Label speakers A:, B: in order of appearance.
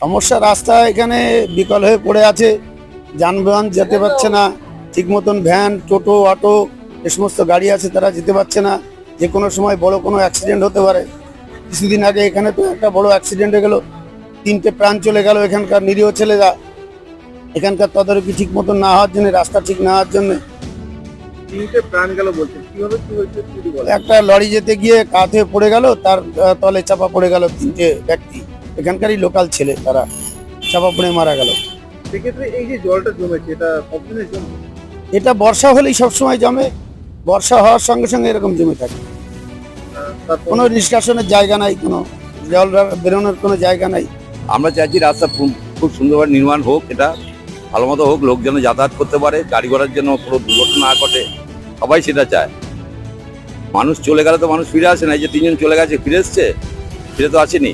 A: সমস্যা রাস্তা এখানে বিকল হয়ে পড়ে আছে, যানবাহন যেতে পারছে না ঠিক মতন, ভ্যান টোটো অটো এ সমস্ত গাড়ি আছে তারা যেতে পারছে না। যে কোনো সময় বড় কোনো অ্যাক্সিডেন্ট হতে পারে। কিছুদিন আগে এখানে তো একটা বড় অ্যাক্সিডেন্ট হয়ে গেল, 3টে প্রাণ চলে গেল এখানকার নিরীহ ছেলেরা। এখানকার তদারকি ঠিক মতন না হওয়ার জন্য, রাস্তা ঠিক না হওয়ার জন্য।
B: 3টে প্রাণ গেল বলছে, কিভাবে কি হয়েছে যদি বলেন?
A: একটা লরি যেতে গিয়ে কাত হয়ে পড়ে গেল, তার তলে চাপা পড়ে গেল 3টে ব্যক্তি, এখানকারই লোকাল ছেলে, তারা চাপা পড়ে মারা গেল।
B: সেক্ষেত্রে এই যে জলটা জমেছে, এটা কতদিনের জন্য?
A: এটা বর্ষা হলেই সবসময় জমে, বর্ষা হওয়ার সঙ্গে সঙ্গে এরকম জমে থাকে।
B: তারপর
A: কোনো নিষ্কাশনের জায়গা নাই, কোনো জল বেরোনোর কোনো জায়গা নাই।
C: আমরা চাইছি রাস্তা খুব সুন্দরভাবে নির্মাণ হোক, এটা ভালো মতো হোক, লোক যেন যাতায়াত করতে পারে, গাড়ি ঘোড়ার জন্য কোনো দুর্ঘটনা না ঘটে, সবাই সেটা চায়। মানুষ চলে গেলে তো মানুষ ফিরে আসে না, এই যে 3জন চলে গেছে, ফিরে এসছে? ফিরে তো আসেনি।